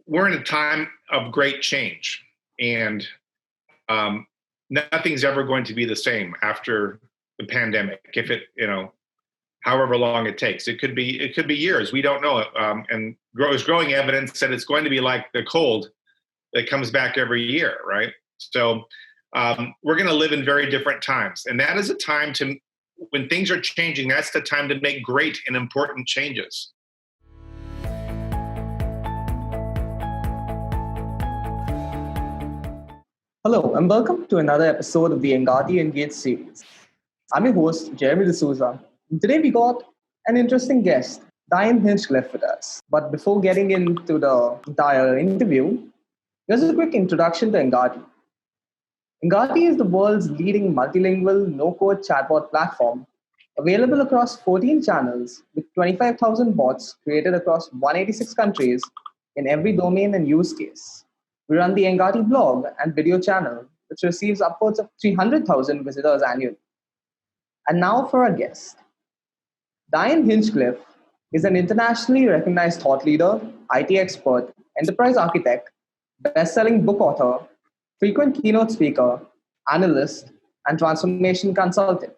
we're in a time of great change, and nothing's ever going to be the same after the pandemic. If it, however long it takes, it could be years. We don't know. And there's growing evidence that it's going to be like the cold that comes back every year, right? So we're going to live in very different times, and that is a time when things are changing. That's the time to make great and important changes. Hello, and welcome to another episode of the Engati Engage series. I'm your host, Jeremy D'Souza. Today we got an interesting guest, Dion Hinchcliffe, with us. But before getting into the entire interview, here's a quick introduction to Engati. Engati is the world's leading multilingual no-code chatbot platform, available across 14 channels with 25,000 bots created across 186 countries in every domain and use case. We run the Engati blog and video channel, which receives upwards of 300,000 visitors annually. And now for our guest. Dion Hinchcliffe is an internationally recognized thought leader, IT expert, enterprise architect, best-selling book author, frequent keynote speaker, analyst, and transformation consultant.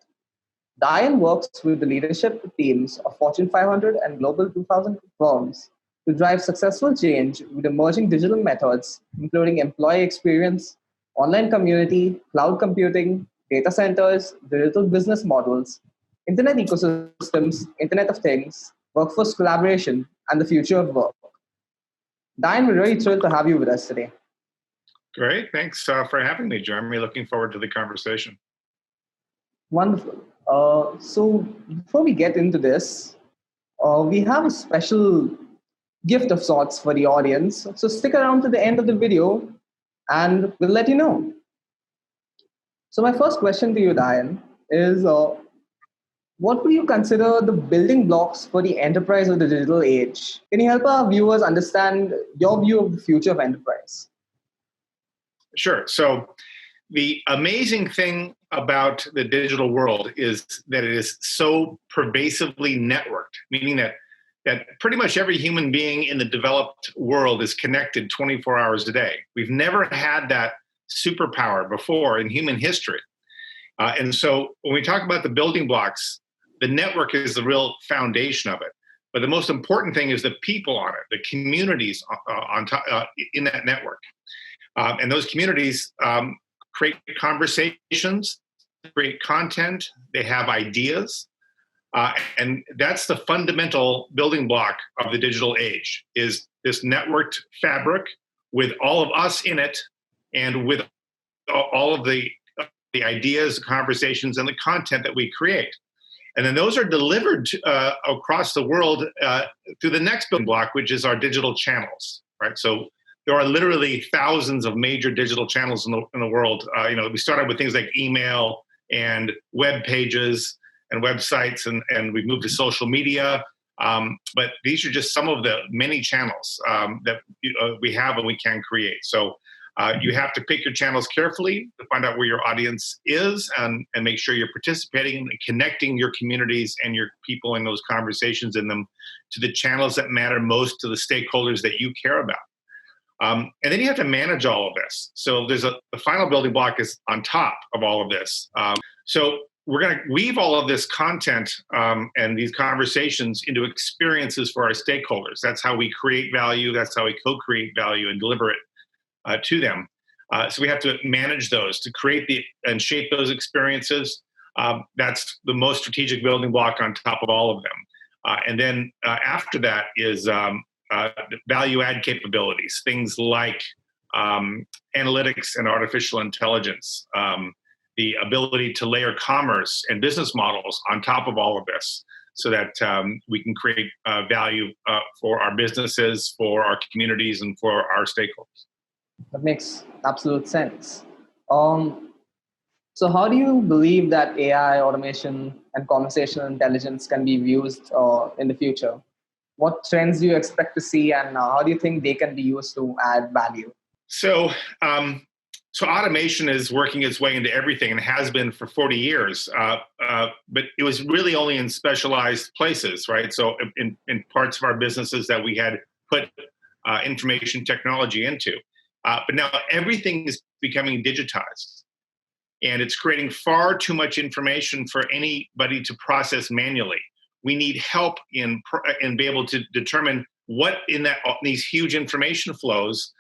Dion works with the leadership teams of Fortune 500 and Global 2000 firms to drive successful change with emerging digital methods, including employee experience, online community, cloud computing, data centers, digital business models, internet ecosystems, Internet of Things, workforce collaboration, and the future of work. Dion, we're really thrilled to have you with us today. Great. Thanks for having me, Jeremy. Looking forward to the conversation. Wonderful. So before we get into this, we have a special gift of sorts for the audience. So stick around to the end of the video and we'll let you know. So my first question to you, Dion, is what would you consider the building blocks for the enterprise of the digital age? Can you help our viewers understand your view of the future of enterprise? Sure. So the amazing thing about the digital world is that it is so pervasively networked, meaning that pretty much every human being in the developed world is connected 24 hours a day. We've never had that superpower before in human history. And so when we talk about the building blocks, the network is the real foundation of it. But the most important thing is the people on it, the communities on top, in that network. And those communities create conversations, create content, they have ideas. And that's the fundamental building block of the digital age, is this networked fabric with all of us in it and with all of the ideas, conversations, and the content that we create. And then those are delivered across the world through the next building block, which is our digital channels, right? So there are literally thousands of major digital channels in the world. We started with things like email and web pages and websites, and we've moved to social media. But these are just some of the many channels that we have and we can create. So you have to pick your channels carefully to find out where your audience is and make sure you're participating and connecting your communities and your people in those conversations in them to the channels that matter most to the stakeholders that you care about. And then you have to manage all of this. So the final building block is on top of all of this. So we're going to weave all of this content and these conversations into experiences for our stakeholders. That's how we create value. That's how we co-create value and deliver it to them. So we have to manage those to create and shape those experiences. That's the most strategic building block on top of all of them. And then after that is value add capabilities, things like analytics and artificial intelligence, the ability to layer commerce and business models on top of all of this so that we can create value for our businesses, for our communities, and for our stakeholders. That makes absolute sense. So how do you believe that AI, automation, and conversational intelligence can be used in the future? What trends do you expect to see, and how do you think they can be used to add value? So automation is working its way into everything and has been for 40 years, but it was really only in specialized places, right? So in parts of our businesses that we had put information technology into. But now everything is becoming digitized, and it's creating far too much information for anybody to process manually. We need help in be able to determine what in these huge information flows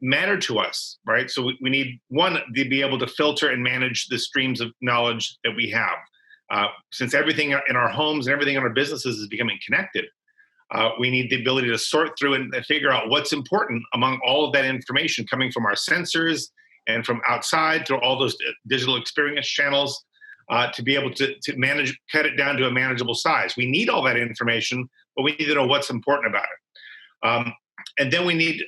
matter to us, right? So we need one to be able to filter and manage the streams of knowledge that we have. Since everything in our homes and everything in our businesses is becoming connected, we need the ability to sort through and figure out what's important among all of that information coming from our sensors and from outside through all those digital experience channels, to be able to cut it down to a manageable size. We need all that information, but we need to know what's important about it. And then we need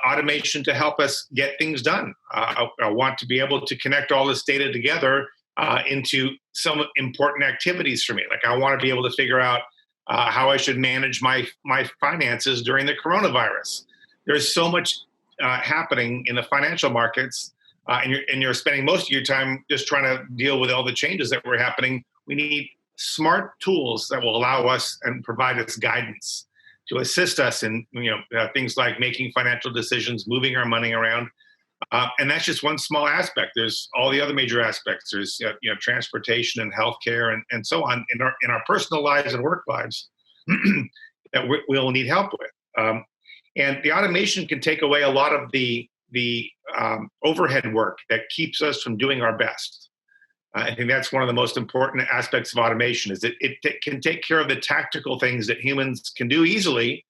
automation to help us get things done. I want to be able to connect all this data together into some important activities for me. Like I want to be able to figure out how I should manage my finances during the coronavirus. There's so much happening in the financial markets, and you're spending most of your time just trying to deal with all the changes that were happening. We need smart tools that will allow us and provide us guidance to assist us in things like making financial decisions, moving our money around. And that's just one small aspect. There's all the other major aspects. There's transportation and healthcare and so on in our personal lives and work lives that we'll need help with. And the automation can take away a lot of the overhead work that keeps us from doing our best. I think that's one of the most important aspects of automation is that it can take care of the tactical things that humans can do easily,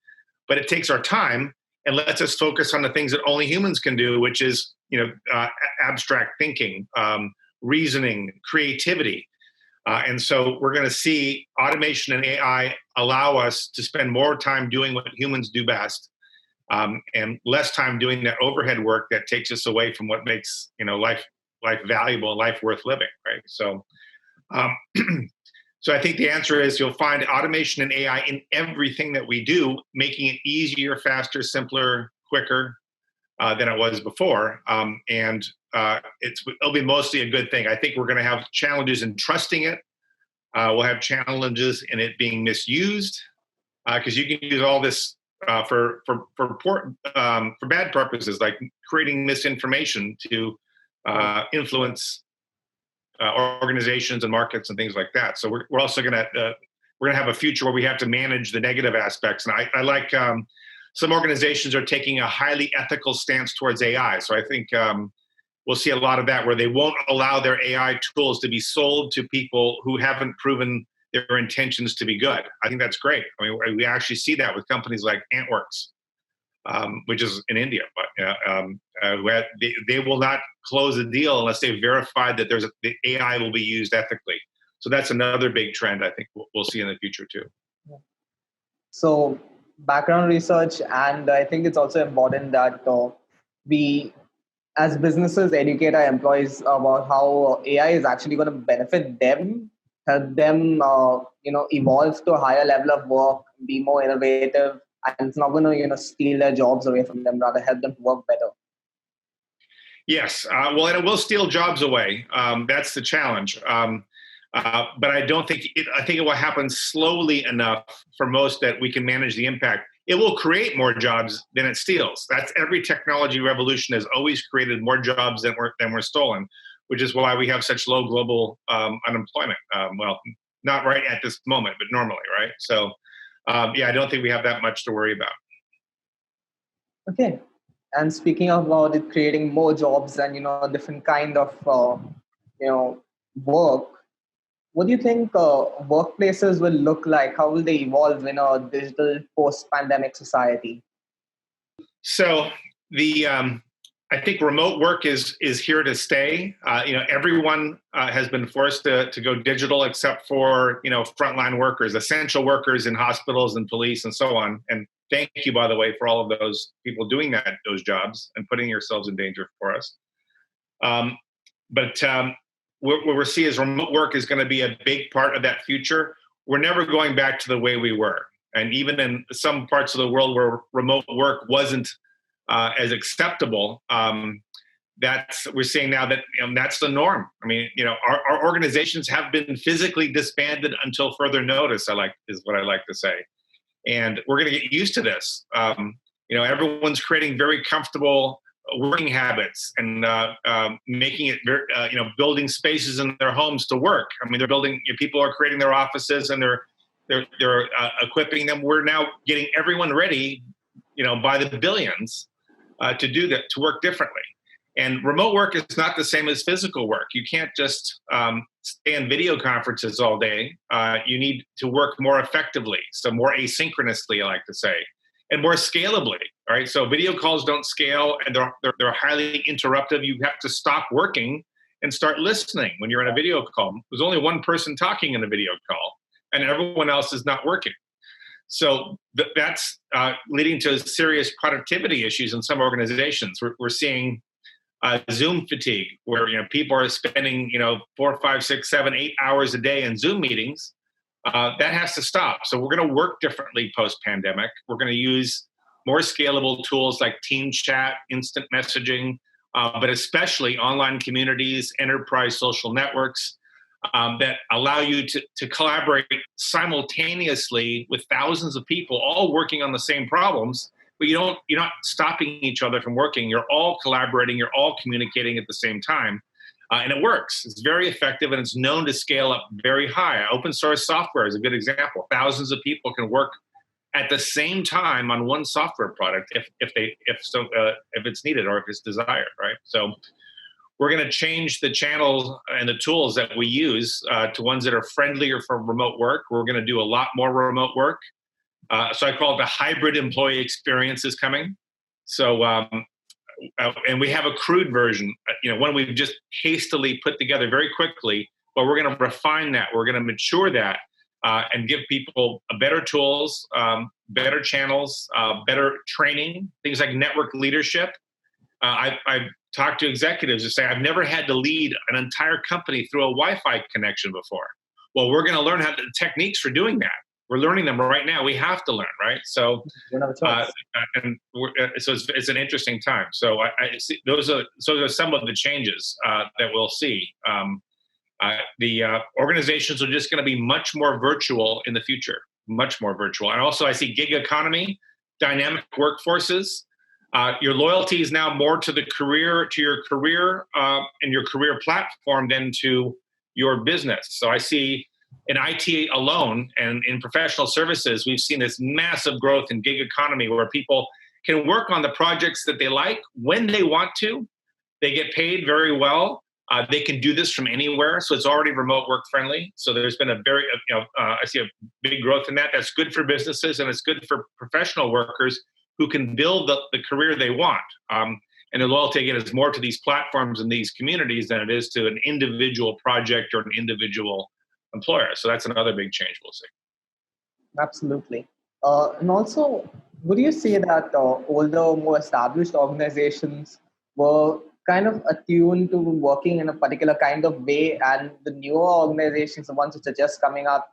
but it takes our time and lets us focus on the things that only humans can do, which is abstract thinking, reasoning, creativity. And so we're going to see automation and AI allow us to spend more time doing what humans do best, and less time doing that overhead work that takes us away from what makes life valuable and life worth living, right? So so I think the answer is you'll find automation and AI in everything that we do, making it easier, faster, simpler, quicker than it was before. And it'll be mostly a good thing. I think we're going to have challenges in trusting it. We'll have challenges in it being misused, because you can use all this for bad purposes, like creating misinformation to influence organizations and markets and things like that. So we're also going to have a future where we have to manage the negative aspects. And I like some organizations are taking a highly ethical stance towards AI. So I think we'll see a lot of that where they won't allow their AI tools to be sold to people who haven't proven their intentions to be good. I think that's great. I mean, we actually see that with companies like Antworks, which is in India, but they will not close a deal unless they've verified that the AI will be used ethically. So that's another big trend I think we'll see in the future too. So background research, and I think it's also important that we as businesses educate our employees about how AI is actually going to benefit them, help them evolve to a higher level of work, be more innovative, and it's not going to steal their jobs away from them, rather help them to work better. Yes, well, and it will steal jobs away. That's the challenge. But I don't think I think it will happen slowly enough for most that we can manage the impact. It will create more jobs than it steals. That's every technology revolution has always created more jobs than were stolen, which is why we have such low global unemployment. Well, not right at this moment, but normally, right? So, I don't think we have that much to worry about. Okay. And speaking about it creating more jobs and different kind of work, what do you think workplaces will look like? How will they evolve in a digital post-pandemic society? So I think remote work is here to stay. Everyone has been forced to go digital except for frontline workers, essential workers in hospitals and police and so on. And thank you, by the way, for all of those people doing those jobs and putting yourselves in danger for us. But what we're seeing is remote work is going to be a big part of that future. We're never going back to the way we were. And even in some parts of the world where remote work wasn't as acceptable, we're seeing now that that's the norm. I mean, our organizations have been physically disbanded until further notice. Is what I like to say, and we're going to get used to this. Everyone's creating very comfortable working habits and making it very, building spaces in their homes to work. I mean, people are creating their offices and they're equipping them. We're now getting everyone ready, by the billions to do that, to work differently. And remote work is not the same as physical work. You can't just stay in video conferences all day. You need to work more effectively, so more asynchronously, I like to say, and more scalably. Right. So video calls don't scale, and they're highly interruptive. You have to stop working and start listening when you're in a video call. There's only one person talking in a video call, and everyone else is not working. So that's leading to serious productivity issues in some organizations. We're seeing Zoom fatigue, where people are spending 4, 5, 6, 7, 8 hours a day in Zoom meetings. That has to stop. So we're going to work differently post-pandemic. We're going to use more scalable tools like team chat, instant messaging, but especially online communities, enterprise social networks that allow you to collaborate simultaneously with thousands of people all working on the same problems. But you're not stopping each other from working. You're all collaborating. You're all communicating at the same time. And it works. It's very effective, and it's known to scale up very high. Open source software is a good example. Thousands of people can work at the same time on one software product if it's needed or if it's desired, right? So we're going to change the channels and the tools that we use to ones that are friendlier for remote work. We're going to do a lot more remote work. So I call it the hybrid employee experience is coming. So, and we have a crude version, one we've just hastily put together very quickly, but we're going to refine that. We're going to mature that and give people better tools, better channels, better training, things like network leadership. I've talked to executives who say, I've never had to lead an entire company through a Wi-Fi connection before. Well, we're going to learn the techniques for doing that. We're learning them right now. We have to learn, right? So, so it's an interesting time. So I see those are some of the changes that we'll see. The organizations are just going to be much more virtual in the future, much more virtual. And also, I see gig economy, dynamic workforces. Your loyalty is now more to your career and your career platform than to your business. So I see in IT alone and in professional services, we've seen this massive growth in gig economy where people can work on the projects that they like when they want to. They get paid very well. They can do this from anywhere. So it's already remote work friendly. So there's been I see a big growth in that. That's good for businesses, and it's good for professional workers who can build the career they want. And the loyalty, again, is more to these platforms and these communities than it is to an individual project or an individual employer. So that's another big change we'll see. Absolutely. And also, would you say that older, more established organizations were kind of attuned to working in a particular kind of way, and the newer organizations, the ones which are just coming up,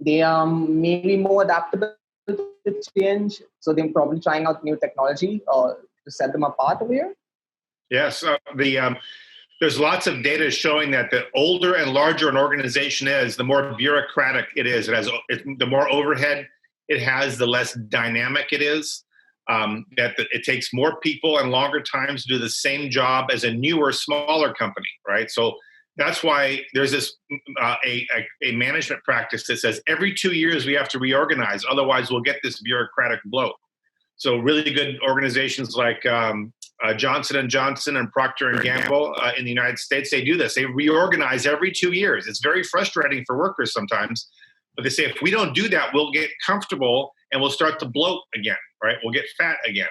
they are maybe more adaptable to change, so they're probably trying out new technology to set them apart over here? Yes, there's lots of data showing that the older and larger an organization is, the more bureaucratic it is. The more overhead it has, the less dynamic it is. It takes more people and longer times to do the same job as a newer, smaller company, right? So that's why there's this a management practice that says every 2 years we have to reorganize, otherwise we'll get this bureaucratic bloat. So really good organizations like Johnson & Johnson and Procter & Gamble in the United States, they do this. They reorganize every 2 years. It's very frustrating for workers sometimes, but they say if we don't do that, we'll get comfortable and we'll start to bloat again, right? We'll get fat again.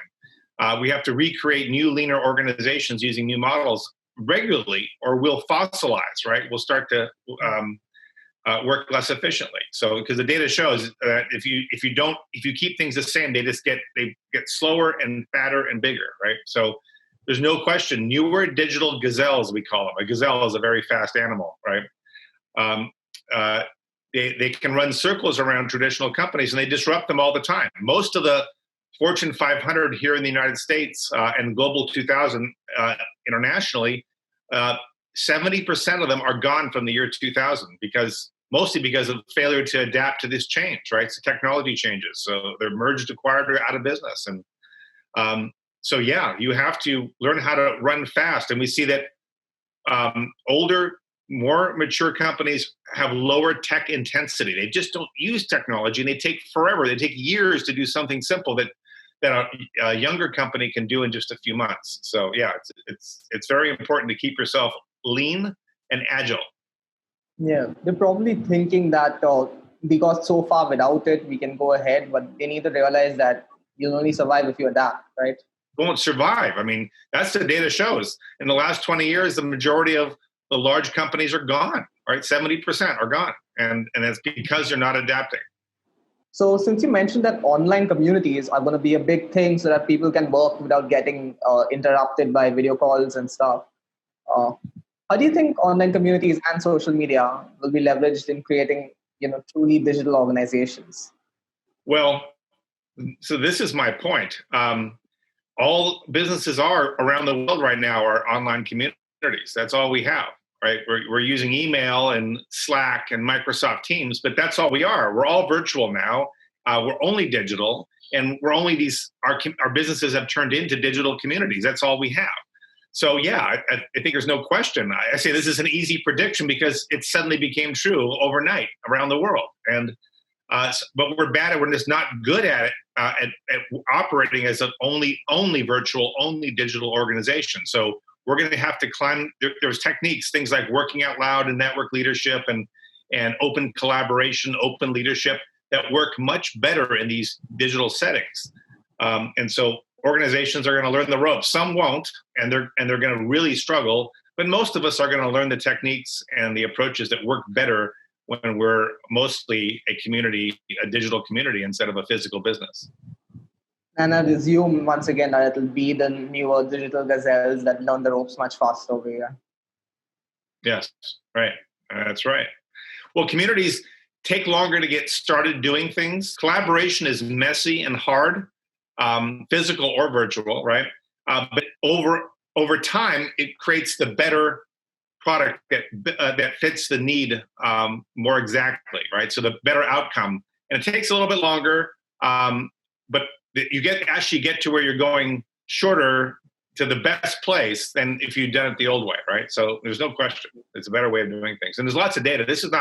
We have to recreate new, leaner organizations using new models regularly, or we'll fossilize, right? We'll start to work less efficiently. So, because the data shows that if you keep things the same, they get slower and fatter and bigger, right? So, there's no question. Newer digital gazelles, we call them. A gazelle is a very fast animal, right? They can run circles around traditional companies, and they disrupt them all the time. Most of the Fortune 500 here in the United States and Global 2000 internationally, 70% of them are gone from the year 2000 because mostly because of failure to adapt to this change, right? So technology changes. So they're merged, acquired, or out of business. And so, yeah, you have to learn how to run fast. And we see that older, more mature companies have lower tech intensity. They just don't use technology, and they take forever. They take years to do something simple that a younger company can do in just a few months. So yeah, it's very important to keep yourself lean and agile. Yeah, they're probably thinking that we got so far without it, we can go ahead, but they need to realize that you'll only survive if you adapt, right? Won't survive. I mean, that's the data shows. In the last 20 years, the majority of the large companies are gone, right? 70% are gone. And it's because they're not adapting. So since you mentioned that online communities are going to be a big thing so that people can work without getting interrupted by video calls and stuff, uh, how do you think online communities and social media will be leveraged in creating, truly digital organizations? Well, so this is my point. All businesses are around the world right now are online communities. That's all we have, right? We're using email and Slack and Microsoft Teams, but that's all we are. We're all virtual now. We're only digital, and we're only our businesses have turned into digital communities. That's all we have. So yeah, I think there's no question. I say this is an easy prediction because it suddenly became true overnight around the world. And but we're bad at, we're just not good at it, at operating as an only virtual, only digital organization. So we're going to have to climb. There's techniques, things like working out loud and network leadership and open collaboration, open leadership that work much better in these digital settings. And so organizations are going to learn the ropes. Some won't, and they're going to really struggle. But most of us are going to learn the techniques and the approaches that work better when we're mostly a community, a digital community, instead of a physical business. And I assume once again that it'll be the newer digital gazelles that learn the ropes much faster over here. Yes, right. That's right. Well, communities take longer to get started doing things. Collaboration is messy and hard, physical or virtual, right? But over time, it creates the better product that fits the need more exactly, right? So the better outcome, and it takes a little bit longer, but you actually get to where you're going shorter to the best place than if you'd done it the old way, right? So there's no question, it's a better way of doing things, and there's lots of data. This is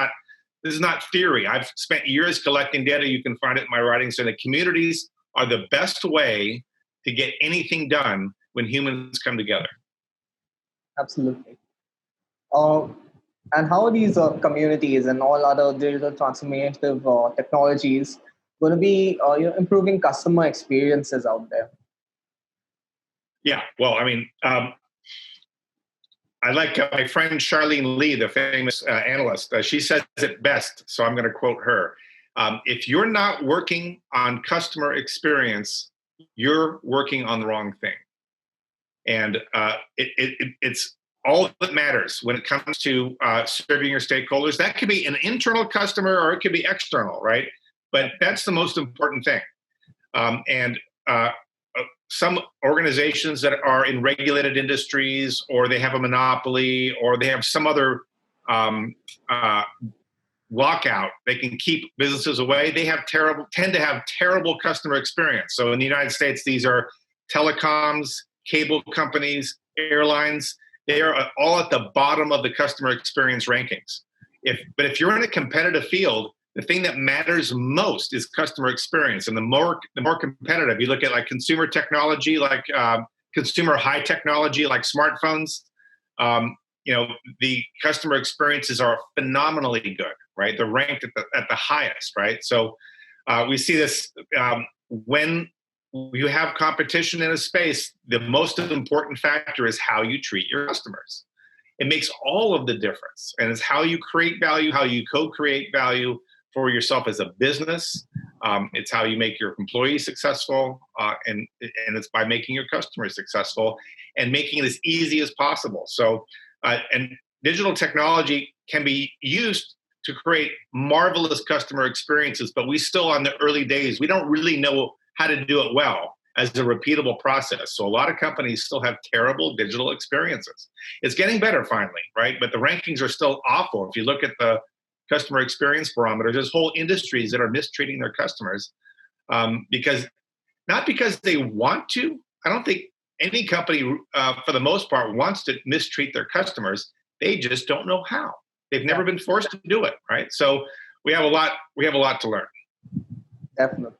not theory. I've spent years collecting data. You can find it in my writing. So the communities are the best way to get anything done when humans come together. Absolutely. And how are these communities and all other digital transformative technologies going to be improving customer experiences out there? Yeah, well, I mean, I like my friend Charlene Lee, the famous analyst. She says it best, so I'm going to quote her. If you're not working on customer experience, you're working on the wrong thing. And it's all that matters when it comes to serving your stakeholders. That could be an internal customer or it could be external, right? But that's the most important thing. And some organizations that are in regulated industries, or they have a monopoly, or they have some other lockout, they can keep businesses away. They tend to have terrible customer experience. So in the United States, these are telecoms, cable companies, airlines. They are all at the bottom of the customer experience rankings. But if you're in a competitive field, the thing that matters most is customer experience. And the more competitive, you look at like consumer technology, like consumer high technology, like smartphones, the customer experiences are phenomenally good, right? They're ranked at the highest, right? So we see this when you have competition in a space, the most important factor is how you treat your customers. It makes all of the difference. And it's how you create value, how you co-create value for yourself as a business. It's how you make your employees successful, and it's by making your customers successful and making it as easy as possible. So, and digital technology can be used to create marvelous customer experiences, but we still on the early days, we don't really know how to do it well as a repeatable process. So a lot of companies still have terrible digital experiences. It's getting better finally, right? But the rankings are still awful. If you look at the customer experience barometers. There's whole industries that are mistreating their customers because they want to. I don't think any company, for the most part, wants to mistreat their customers. They just don't know how. They've never been forced to do it, right? So we have a lot to learn. Definitely.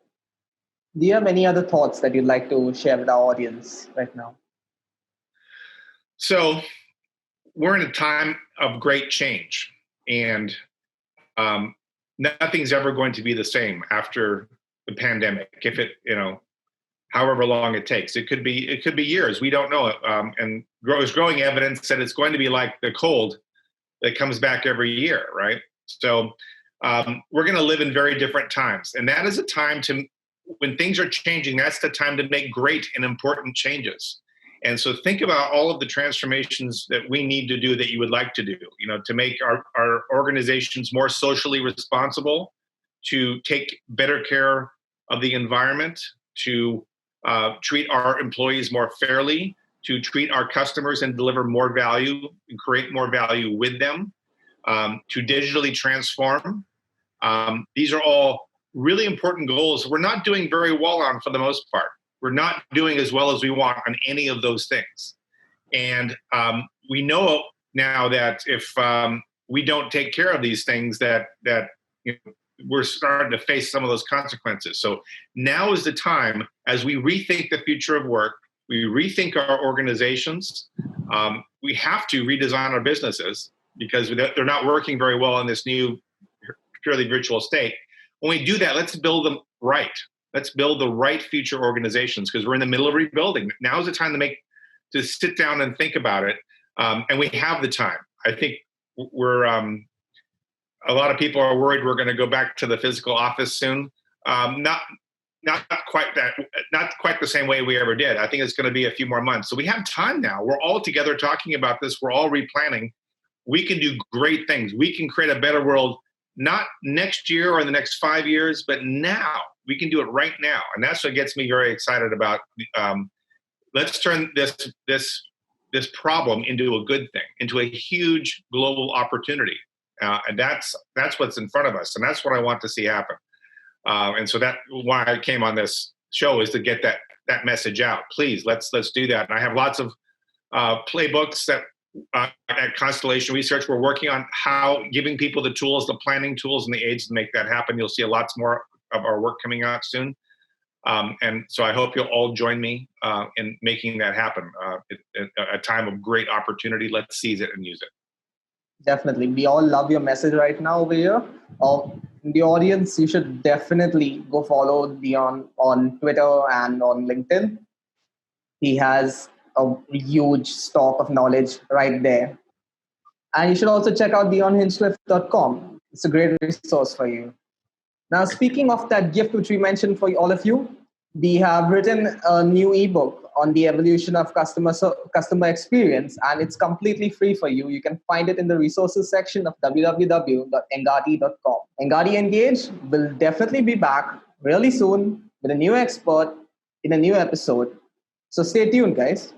Do you have any other thoughts that you'd like to share with our audience right now? So we're in a time of great change, and nothing's ever going to be the same after the pandemic. If it, however long it takes, it could be years. We don't know. And there's growing evidence that it's going to be like the cold that comes back every year, right? So we're going to live in very different times, and that is a time when things are changing. That's the time to make great and important changes. And so think about all of the transformations that we need to do that you would like to do, to make our organizations more socially responsible, to take better care of the environment, to treat our employees more fairly, to treat our customers and deliver more value and create more value with them, to digitally transform. These are all really important goals we're not doing very well on for the most part. We're not doing as well as we want on any of those things. And we know now that if we don't take care of these things, that we're starting to face some of those consequences. So now is the time, as we rethink the future of work, we rethink our organizations. We have to redesign our businesses because they're not working very well in this new purely virtual state. When we do that, let's build them right. Let's build the right future organizations because we're in the middle of rebuilding. Now is the time to sit down and think about it. And we have the time. I think we're a lot of people are worried we're going to go back to the physical office soon. Not quite the same way we ever did. I think it's going to be a few more months. So we have time now. We're all together talking about this. We're all replanning. We can do great things. We can create a better world, not next year or in the next 5 years, but now. We can do it right now. And that's what gets me very excited about. Let's turn this problem into a good thing, into a huge global opportunity. And that's what's in front of us. And that's what I want to see happen. And so that's why I came on this show, is to get that message out. Please, let's do that. And I have lots of playbooks that at Constellation Research, we're working on how giving people the tools, the planning tools and the aids to make that happen. You'll see lots more of our work coming out soon. And so I hope you'll all join me in making that happen. A time of great opportunity. Let's seize it and use it. Definitely. We all love your message right now over here. In the audience, you should definitely go follow Dion on Twitter and on LinkedIn. He has a huge stock of knowledge right there. And you should also check out dionhinchcliffe.com. It's a great resource for you. Now, speaking of that gift which we mentioned for all of you, we have written a new ebook on the evolution of customer experience, and it's completely free for you. You can find it in the resources section of www.engati.com. Engati Engage will definitely be back really soon with a new expert in a new episode. So stay tuned, guys.